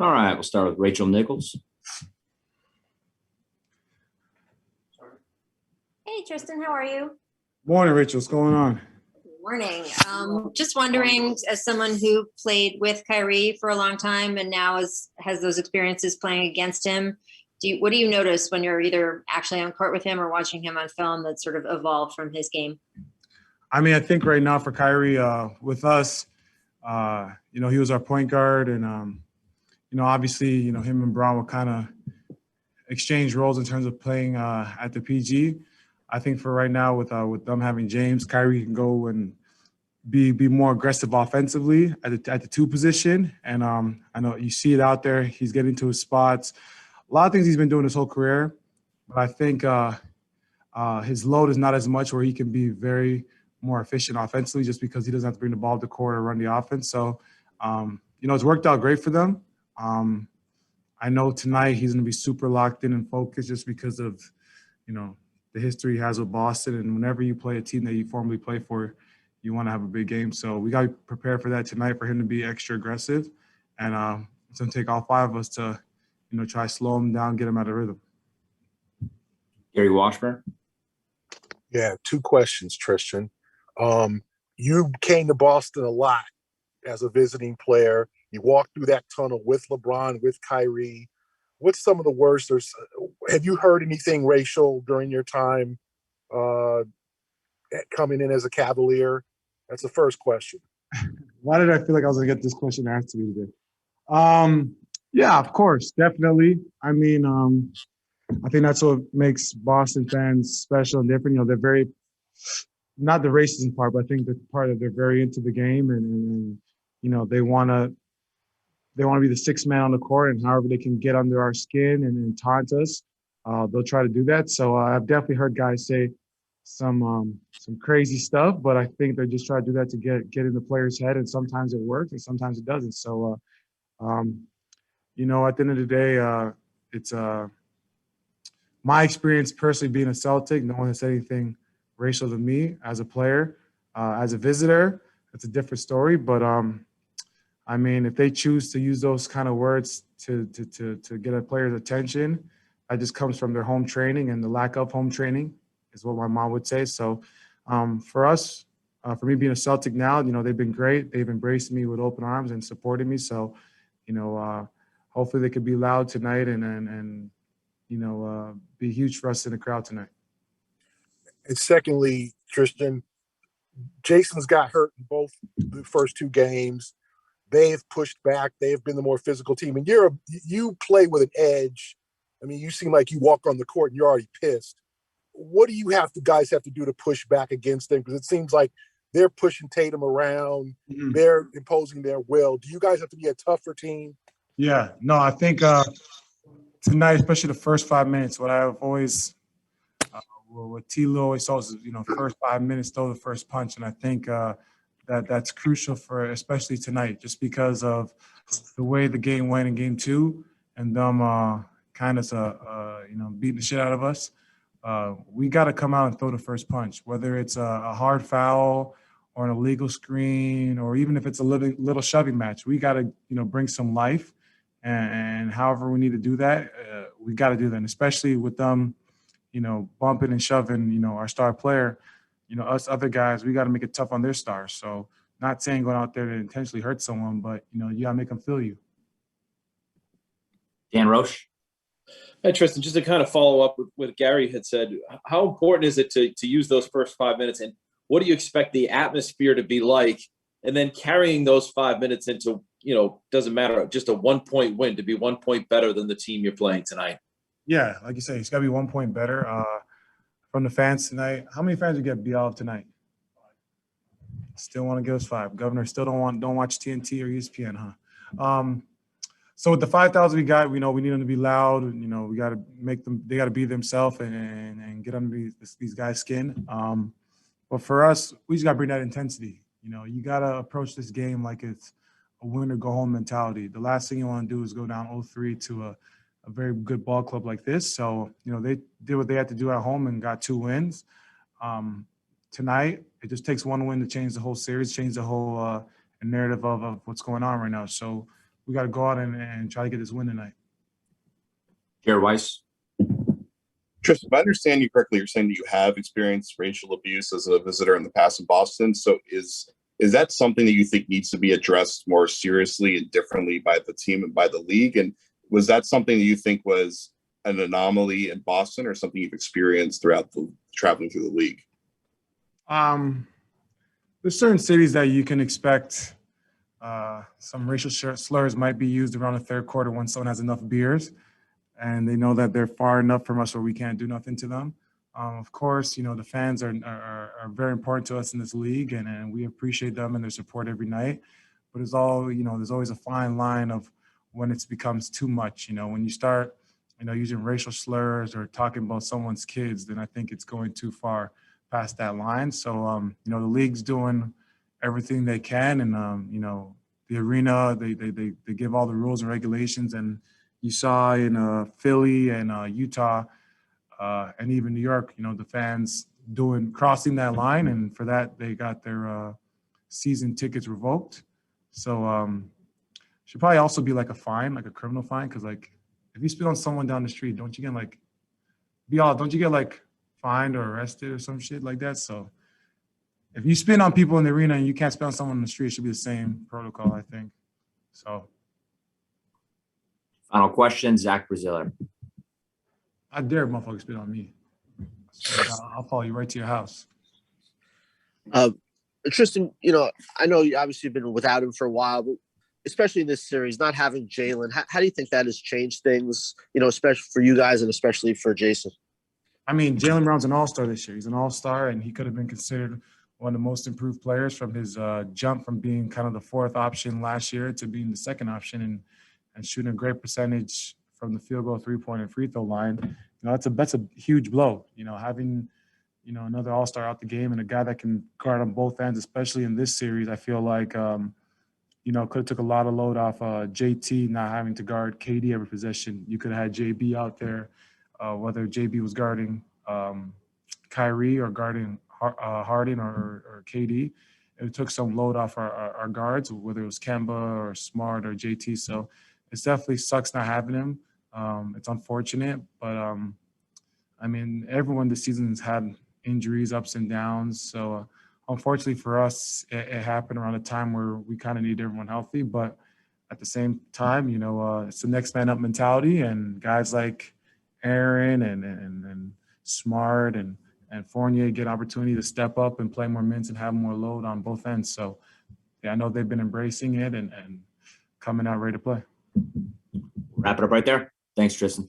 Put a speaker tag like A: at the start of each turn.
A: All right, we'll start with Rachel Nichols.
B: Hey, Tristan, how are you?
C: Morning, Rachel. What's going on?
B: Morning. Just wondering, as someone who played with Kyrie for a long time and now has those experiences playing against him, what do you notice when you're either actually on court with him or watching him on film that sort of evolved from his game?
C: I mean, I think right now for Kyrie, with us, he was our point guard, and obviously, him and Bron will kind of exchange roles in terms of playing at the PG. I think for right now, with them having James, Kyrie can go and be more aggressive offensively at the two position, and I know you see it out there. He's getting to his spots. A lot of things he's been doing his whole career, but I think his load is not as much where he can be very more efficient offensively just because he doesn't have to bring the ball to the court or run the offense. So, it's worked out great for them. I know tonight he's going to be super locked in and focused just because of, the history he has with Boston. And whenever you play a team that you formerly play for, you want to have a big game. So we got to prepare for that tonight for him to be extra aggressive. And it's going to take all five of us to, try to slow him down, get him out of rhythm.
A: Gary Washburn.
D: Yeah, two questions, Tristan. You came to Boston a lot as a visiting player. You walked through that tunnel with LeBron, with Kyrie. What's some of the worst? Have you heard anything racial during your time coming in as a Cavalier? That's the first question.
C: Why did I feel like I was going to get this question asked to me today? Yeah, of course, definitely. I mean, I think that's what makes Boston fans special and different. They're very, not the racism part, but I think the part that they're very into the game and they want to be the sixth man on the court, and however they can get under our skin and taunt us, they'll try to do that. So I've definitely heard guys say some crazy stuff, but I think they just try to do that to get in the player's head, and sometimes it works and sometimes it doesn't. So, at the end of the day, it's my experience personally being a Celtic. No one has said anything racial to me as a player. As a visitor, it's a different story. But I mean, if they choose to use those kind of words to get a player's attention, that just comes from their home training and the lack of home training, is what my mom would say. So for us, for me being a Celtic now, they've been great. They've embraced me with open arms and supported me. So, hopefully they could be loud tonight and be huge for us in the crowd tonight.
D: And secondly, Tristan, Jason's got hurt in both the first two games. They've pushed back. They've been the more physical team. And you play with an edge. I mean, you seem like you walk on the court and you're already pissed. What do guys have to do to push back against them? Because it seems like they're pushing Tatum around. Mm-hmm. They're imposing their will. Do you guys have to be a tougher team?
C: Yeah. No, I think tonight, especially the first 5 minutes, what I've always what T-Lo always says is, first 5 minutes, throw the first punch. And I think that's crucial for especially tonight, just because of the way the game went in game two and them kind of beating the shit out of us. We got to come out and throw the first punch, whether it's a hard foul or an illegal screen, or even if it's a little shoving match. We got to bring some life, and however we need to do that, we got to do that. And especially with them, bumping and shoving, our star player. Us other guys, we got to make it tough on their stars. So not saying going out there to intentionally hurt someone, but, you got to make them feel you.
A: Dan Roche.
E: Hey, Tristan, just to kind of follow up with what Gary had said, how important is it to use those first 5 minutes, and what do you expect the atmosphere to be like? And then carrying those 5 minutes into, doesn't matter, just a 1 point win, to be 1 point better than the team you're playing tonight.
C: Yeah, like you say, it's got to be 1 point better. From the fans tonight, how many fans you get beat out tonight? Still want to give us 5. Governor still don't watch TNT or ESPN, huh? So with the 5,000 we got, we need them to be loud. We got to make them. They got to be themselves and get under these guys' skin. But for us, we just got to bring that intensity. You got to approach this game like it's a win or go home mentality. The last thing you want to do is go down 0-3 to a very good ball club like this. So, they did what they had to do at home and got 2 wins. Tonight, it just takes 1 win to change the whole series, change the whole narrative of what's going on right now. So we got to go out and try to get this win tonight.
A: Jared Weiss.
F: Tristan, if I understand you correctly, you're saying that you have experienced racial abuse as a visitor in the past in Boston. So is that something that you think needs to be addressed more seriously and differently by the team and by the league? And was that something that you think was an anomaly in Boston or something you've experienced throughout traveling through the league?
C: There's certain cities that you can expect some racial slurs might be used around the third quarter when someone has enough beers and they know that they're far enough from us where we can't do nothing to them. Of course, the fans are very important to us in this league, and we appreciate them and their support every night. But it's all, there's always a fine line of when it becomes too much. When you start, using racial slurs or talking about someone's kids, then I think it's going too far past that line. So, the league's doing everything they can, and the arena, they give all the rules and regulations, and you saw in Philly and Utah and even New York, the fans crossing that line, and for that they got their season tickets revoked. So should probably also be like a fine, like a criminal fine, because like if you spit on someone down the street, don't you get fined or arrested or some shit like that? So if you spit on people in the arena and you can't spit on someone on the street, it should be the same protocol, I think. So.
A: Final question, Zach Braziller.
C: I dare motherfuckers spit on me. I'll follow you right to your house.
G: Tristan, I know you obviously have been without him for a while, but especially in this series, not having Jalen, how do you think that has changed things, especially for you guys and especially for Jason?
C: I mean, Jalen Brown's an all-star this year. He's an all-star, and he could have been considered one of the most improved players from his jump from being kind of the fourth option last year to being the second option and shooting a great percentage from the field goal, three-point, and free throw line. That's a huge blow. Having another all-star out the game and a guy that can guard on both ends, especially in this series, I feel like could have took a lot of load off JT not having to guard KD every possession. You could have had JB out there, whether JB was guarding Kyrie or guarding Harden or KD. It took some load off our guards, whether it was Kemba or Smart or JT. So it definitely sucks not having him. It's unfortunate, but everyone this season has had injuries, ups and downs. So unfortunately for us, it happened around a time where we kind of need everyone healthy. But at the same time, it's the next man up mentality, and guys like Aaron and Smart and Fournier get opportunity to step up and play more minutes and have more load on both ends. So yeah, I know they've been embracing it and coming out ready to play.
A: Wrap it up right there. Thanks, Tristan.